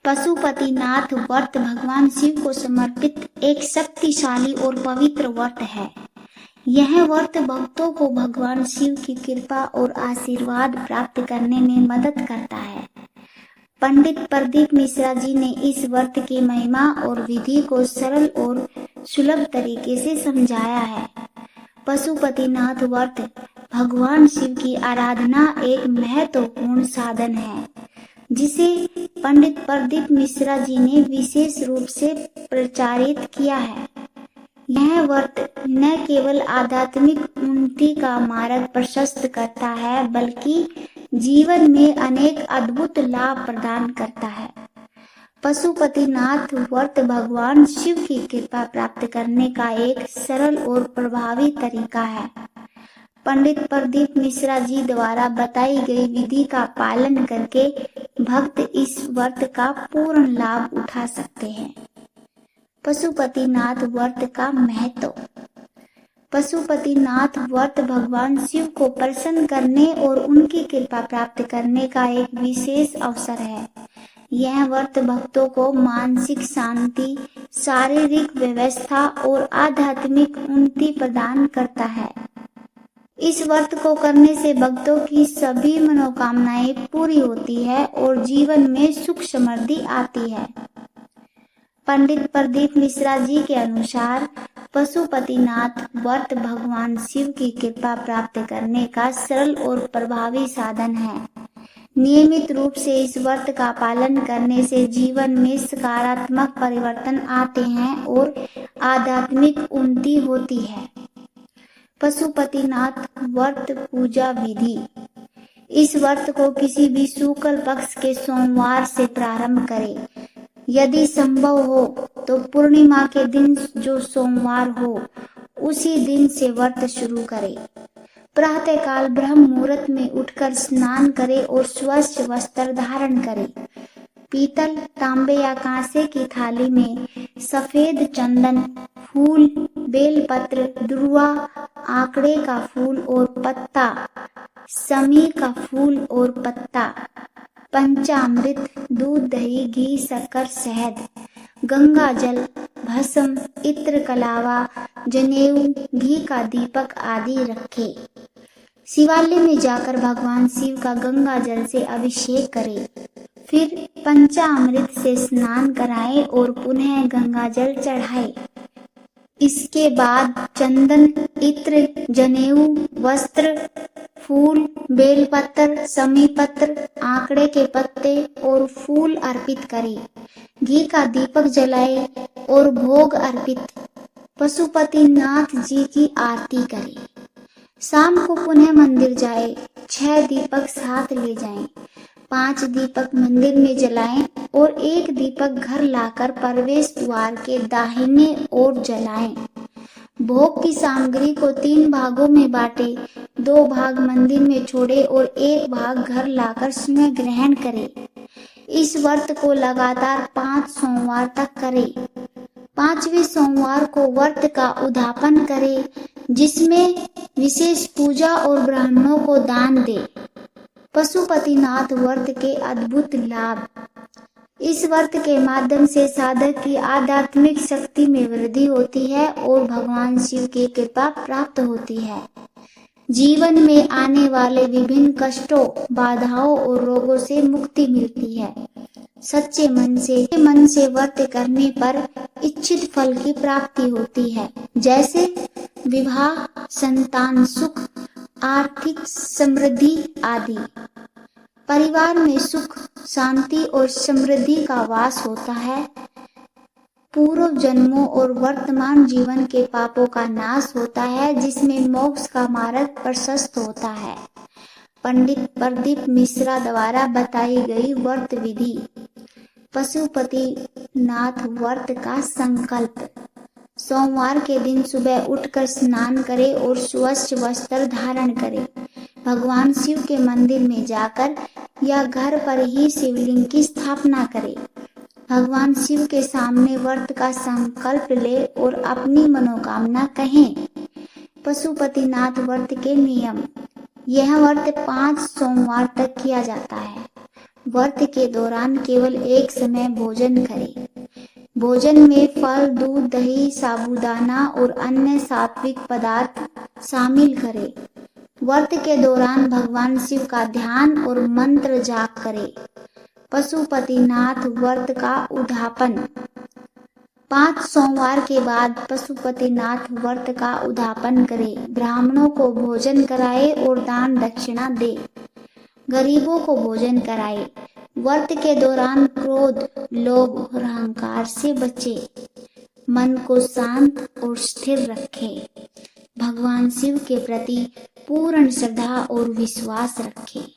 पशुपतिनाथ व्रत भगवान शिव को समर्पित एक शक्तिशाली और पवित्र व्रत है। यह व्रत भक्तों को भगवान शिव की कृपा और आशीर्वाद प्राप्त करने में मदद करता है। पंडित प्रदीप मिश्रा जी ने इस व्रत की महिमा और विधि को सरल और सुलभ तरीके से समझाया है। पशुपतिनाथ व्रत भगवान शिव की आराधना एक महत्वपूर्ण साधन है, जिसे पंडित प्रदीप मिश्रा जी ने विशेष रूप से प्रचारित किया है। यह व्रत न केवल आध्यात्मिक उन्नति का मार्ग प्रशस्त करता है, बल्कि जीवन में अनेक अद्भुत लाभ प्रदान करता है। पशुपतिनाथ व्रत भगवान शिव की कृपा प्राप्त करने का एक सरल और प्रभावी तरीका है। पंडित प्रदीप मिश्रा जी द्वारा बताई गई विधि का पालन करके भक्त इस व्रत का पूर्ण लाभ उठा सकते हैं। पशुपतिनाथ व्रत का महत्व। पशुपतिनाथ व्रत भगवान शिव को प्रसन्न करने और उनकी कृपा प्राप्त करने का एक विशेष अवसर है। यह व्रत भक्तों को मानसिक शांति, शारीरिक व्यवस्था और आध्यात्मिक उन्नति प्रदान करता है। इस व्रत को करने से भक्तों की सभी मनोकामनाएं पूरी होती है और जीवन में सुख समृद्धि आती है। पंडित प्रदीप मिश्रा जी के अनुसार पशुपतिनाथ व्रत भगवान शिव की कृपा प्राप्त करने का सरल और प्रभावी साधन है। नियमित रूप से इस व्रत का पालन करने से जीवन में सकारात्मक परिवर्तन आते हैं और आध्यात्मिक उन्नति होती है। पशुपतिनाथ व्रत पूजा विधि। इस व्रत को किसी भी शुक्ल पक्ष के सोमवार से प्रारंभ करें। यदि संभव हो तो पूर्णिमा के दिन जो सोमवार हो उसी दिन से व्रत शुरू करें। प्रातःकाल ब्रह्म मुहूर्त में उठकर स्नान करें और स्वच्छ वस्त्र धारण करें। पीतल, तांबे या कांसे की थाली में सफेद चंदन, फूल, बेलपत्र, दुर्वा, आंकड़े का फूल और पत्ता, समी का फूल और पत्ता, पंचामृत, दूध, दही, घी, शक्कर, शहद, गंगा जल, भस्म, इत्र, कलावा, जनेऊ, घी का दीपक आदि रखें। शिवालय में जाकर भगवान शिव का गंगा जल से अभिषेक करें। फिर पंचामृत से स्नान कराएं और पुनः गंगा जल चढ़ाएं। इसके बाद चंदन, इत्र, जनेऊ, वस्त्र, फूल, बेलपत्र, समीपत्र, आंकड़े के पत्ते और फूल अर्पित करें। घी का दीपक जलाएं और भोग अर्पित पशुपतिनाथ जी की आरती करें। शाम को पुनः मंदिर जाएं। 6 दीपक साथ ले जाएं। 5 दीपक मंदिर में जलाएं और 1 दीपक घर लाकर प्रवेश द्वार के दाहिने ओर जलाएं। भोग की सामग्री को 3 भागों में बांटें। 2 भाग मंदिर में छोड़े और 1 भाग घर लाकर स्वयं ग्रहण करें। इस व्रत को लगातार 5 सोमवार तक करें। 5वें सोमवार को व्रत का उद्यापन करें, जिसमें विशेष पूजा और ब्राह्मणों को दान दें। पशुपतिनाथ व्रत के अद्भुत लाभ। इस व्रत के माध्यम से साधक की आध्यात्मिक शक्ति में वृद्धि होती है और भगवान शिव की कृपा प्राप्त होती है। जीवन में आने वाले विभिन्न कष्टों, बाधाओं और रोगों से मुक्ति मिलती है। सच्चे मन से व्रत करने पर इच्छित फल की प्राप्ति होती है, जैसे विवाह, संतान सुख, आर्थिक समृद्धि आदि। परिवार में सुख, शांति और समृद्धि का वास होता है। पूर्व जन्मों और वर्तमान जीवन के पापों का नाश होता है, जिसमें मोक्ष का मार्ग प्रशस्त होता है। पंडित प्रदीप मिश्रा द्वारा बताई गई व्रत विधि। पशुपतिनाथ व्रत का संकल्प। सोमवार के दिन सुबह उठकर स्नान करें और स्वच्छ वस्त्र धारण करें। भगवान शिव के मंदिर में जाकर या घर पर ही शिवलिंग की स्थापना करें। भगवान शिव के सामने व्रत का संकल्प ले और अपनी मनोकामना कहें। पशुपतिनाथ व्रत के नियम। यह व्रत 5 सोमवार तक किया जाता है। व्रत के दौरान केवल एक समय भोजन करें। भोजन में फल, दूध, दही, साबूदाना और अन्य सात्विक पदार्थ शामिल करें। व्रत के दौरान भगवान शिव का ध्यान और मंत्र जाप करें। पशुपतिनाथ व्रत का उद्यापन। 5 सोमवार के बाद पशुपतिनाथ व्रत का उद्यापन करें। ब्राह्मणों को भोजन कराएं और दान दक्षिणा दें। गरीबों को भोजन कराएं। व्रत के दौरान क्रोध, लोभ और अहंकार से बचें। मन को शांत और स्थिर रखें। भगवान शिव के प्रति पूर्ण श्रद्धा और विश्वास रखें।